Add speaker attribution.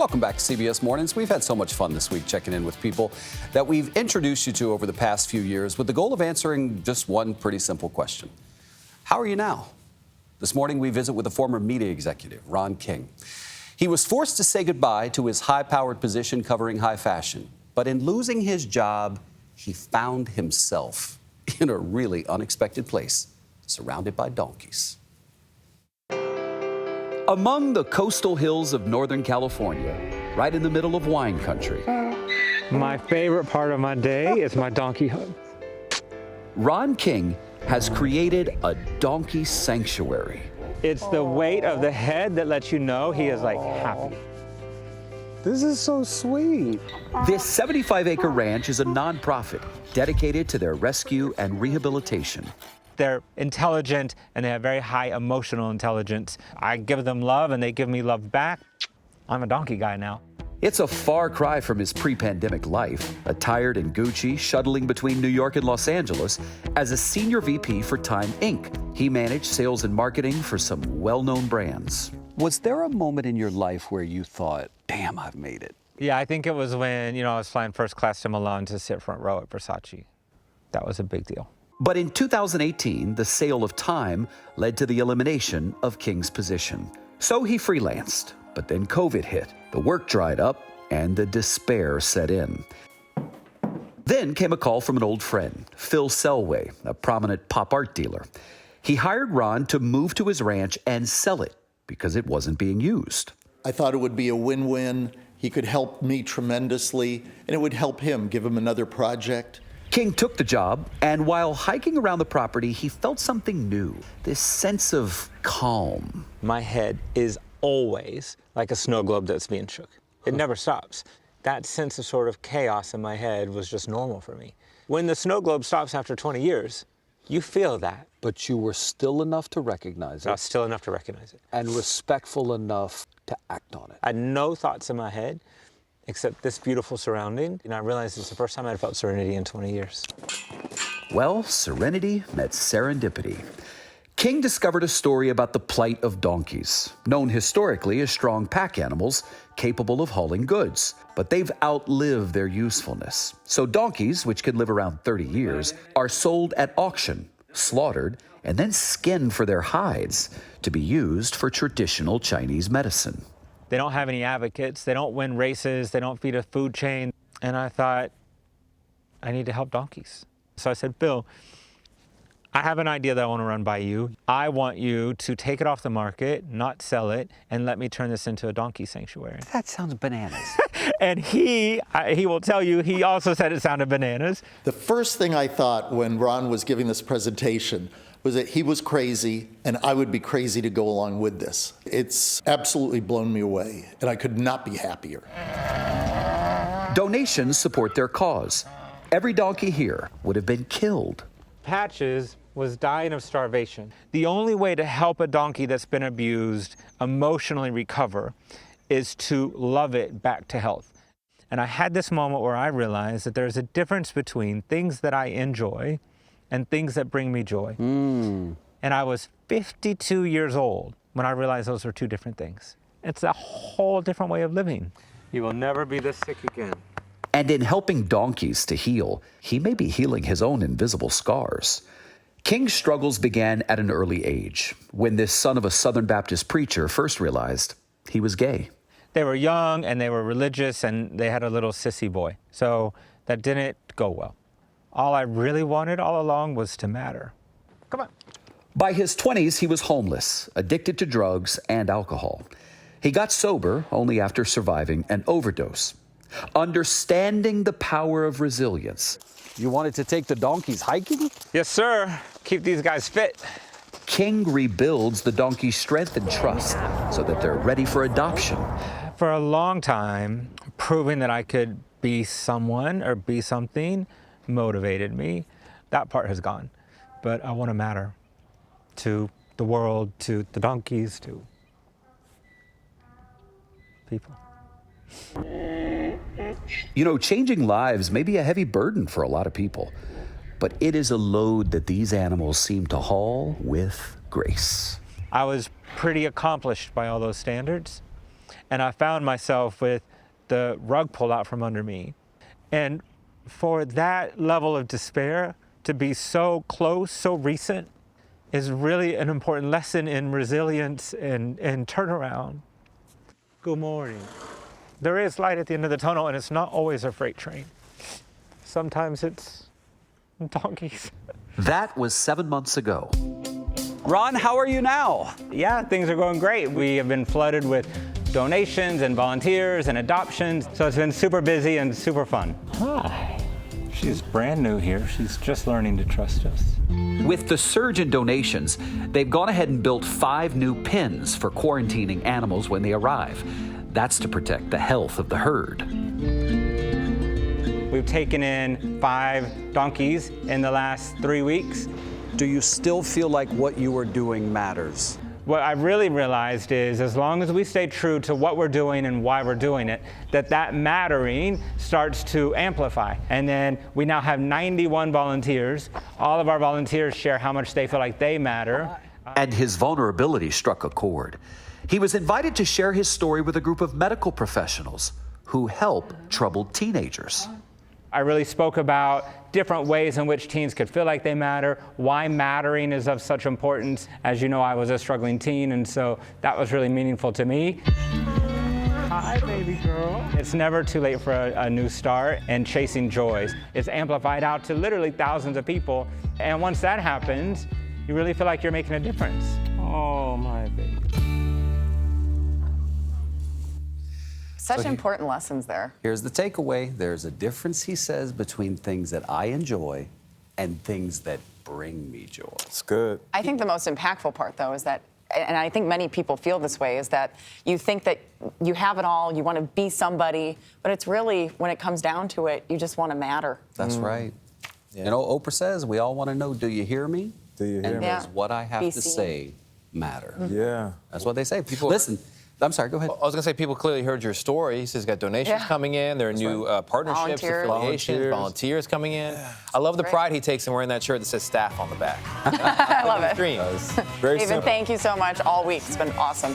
Speaker 1: Welcome back to CBS Mornings. We've had so much fun this week checking in with people that we've introduced you to over the past few years with the goal of answering just one pretty simple question. How are you now? This morning, we visit with a former media executive, Ron King. He was forced to say goodbye to his high-powered position covering high fashion. But in losing his job, he found himself in a really unexpected place, surrounded by donkeys. Among the coastal hills of Northern California, right in the middle of wine country.
Speaker 2: My favorite part of my day is my donkey hug.
Speaker 1: Ron King has created a donkey sanctuary.
Speaker 2: It's the weight of the head that lets you know he is like happy.
Speaker 3: This is so sweet.
Speaker 1: This 75-acre ranch is a nonprofit dedicated to their rescue and rehabilitation.
Speaker 2: They're intelligent and they have very high emotional intelligence. I give them love and they give me love back. I'm a donkey guy now.
Speaker 1: It's a far cry from his pre-pandemic life, attired in Gucci, shuttling between New York and Los Angeles. As a senior VP for Time Inc., he managed sales and marketing for some well-known brands. Was there a moment in your life where you thought, damn, I've made it?
Speaker 2: Yeah, I think it was when, I was flying first class to Milan to sit front row at Versace. That was a big deal.
Speaker 1: But in 2018, the sale of Time led to the elimination of King's position. So he freelanced, but then COVID hit. The work dried up and the despair set in. Then came a call from an old friend, Phil Selway, a prominent pop art dealer. He hired Ron to move to his ranch and sell it because it wasn't being used.
Speaker 4: I thought it would be a win-win. He could help me tremendously, and it would help him, give him another project.
Speaker 1: King took the job, and while hiking around the property, he felt something new, this sense of calm.
Speaker 2: My head is always like a snow globe that's being shook. It never stops. That sense of sort of chaos in my head was just normal for me. When the snow globe stops after 20 years, you feel that.
Speaker 3: But you were still enough to recognize it.
Speaker 2: I was still enough to recognize it.
Speaker 3: And respectful enough to act on it.
Speaker 2: I had no thoughts in my head except this beautiful surrounding. And I realized it's the first time I'd felt serenity in 20 years.
Speaker 1: Well, serenity met serendipity. King discovered a story about the plight of donkeys, known historically as strong pack animals capable of hauling goods. But they've outlived their usefulness. So donkeys, which can live around 30 years, are sold at auction, slaughtered, and then skinned for their hides to be used for traditional Chinese medicine.
Speaker 2: They don't have any advocates. They don't win races. They don't feed a food chain. And I thought, I need to help donkeys. So I said, Bill, I have an idea that I want to run by you. I want you to take it off the market, not sell it, and let me turn this into a donkey sanctuary.
Speaker 3: That sounds bananas.
Speaker 2: And he will tell you, he also said it sounded bananas.
Speaker 4: The first thing I thought when Ron was giving this presentation was that he was crazy and I would be crazy to go along with this. It's absolutely blown me away, and I could not be happier.
Speaker 1: Donations support their cause. Every donkey here would have been killed.
Speaker 2: Patches was dying of starvation. The only way to help a donkey that's been abused emotionally recover is to love it back to health. And I had this moment where I realized that there's a difference between things that I enjoy and things that bring me joy. And I was 52 years old when I realized those were two different things. It's a whole different way of living. You will never be this sick again.
Speaker 1: And in helping donkeys to heal, he may be healing his own invisible scars. King's struggles began at an early age, when this son of a Southern Baptist preacher first realized he was gay.
Speaker 2: They were young and they were religious and they had a little sissy boy. So that didn't go well. All I really wanted all along was to matter. Come on.
Speaker 1: By his 20s, he was homeless, addicted to drugs and alcohol. He got sober only after surviving an overdose. Understanding the power of resilience.
Speaker 3: You wanted to take the donkeys hiking?
Speaker 2: Yes, sir. Keep these guys fit.
Speaker 1: King rebuilds the donkey's strength and trust so that they're ready for adoption.
Speaker 2: For a long time, proving that I could be someone or be something motivated me. That part has gone. But I want to matter to the world, to the donkeys, to people.
Speaker 1: You know, changing lives may be a heavy burden for a lot of people, but it is a load that these animals seem to haul with grace.
Speaker 2: I was pretty accomplished by all those standards, and I found myself with the rug pulled out from under me. And for that level of despair to be so close, so recent, is really an important lesson in resilience and turnaround. Good morning. There is light at the end of the tunnel, and it's not always a freight train. Sometimes it's donkeys.
Speaker 1: That was 7 months ago. Ron, how are you now?
Speaker 2: Yeah, things are going great. We have been flooded with donations and volunteers and adoptions, so it's been super busy and super fun.
Speaker 5: Hi. She's brand new here. She's just learning to trust us.
Speaker 1: With the surge in donations, they've gone ahead and built 5 new pens for quarantining animals when they arrive. That's to protect the health of the herd.
Speaker 2: We've taken in 5 donkeys in the last 3 weeks.
Speaker 1: Do you still feel like what you are doing matters?
Speaker 2: What I really realized is as long as we stay true to what we're doing and why we're doing it, that mattering starts to amplify. And then we now have 91 volunteers. All of our volunteers share how much they feel like they matter.
Speaker 1: And his vulnerability struck a chord. He was invited to share his story with a group of medical professionals who help troubled teenagers.
Speaker 2: I really spoke about different ways in which teens could feel like they matter, why mattering is of such importance. As you know, I was a struggling teen, and so that was really meaningful to me. Hi, baby girl. It's never too late for a new start, and chasing joys. It's amplified out to literally thousands of people, and once that happens, you really feel like you're making a difference. Oh, my baby.
Speaker 6: Such important lessons there.
Speaker 1: Here's the takeaway. There's a difference, he says, between things that I enjoy and things that bring me joy.
Speaker 7: It's good.
Speaker 6: I think the most impactful part, though, is that, and I think many people feel this way, is that you think that you have it all, you want to be somebody, but it's really, when it comes down to it, you just want to matter.
Speaker 1: That's right. Yeah. You know, Oprah says, we all want to know, do you hear me?
Speaker 7: Do you hear
Speaker 1: and
Speaker 7: me?
Speaker 1: does what I have
Speaker 6: Be
Speaker 1: to
Speaker 6: seen.
Speaker 1: say matter?
Speaker 7: Yeah.
Speaker 1: That's what they say.
Speaker 8: People-
Speaker 1: Listen, I'm sorry, go ahead.
Speaker 8: I was going to say, people clearly heard your story. He says he's got donations
Speaker 6: Yeah.
Speaker 8: coming in. There are new partnerships,
Speaker 6: Volunteers.
Speaker 8: affiliations, volunteers coming in. I love the pride he takes in wearing that shirt that says staff on the back.
Speaker 6: I love it.
Speaker 8: Dream.
Speaker 7: Very
Speaker 6: David,
Speaker 7: simple.
Speaker 6: thank you so much all week. It's been awesome.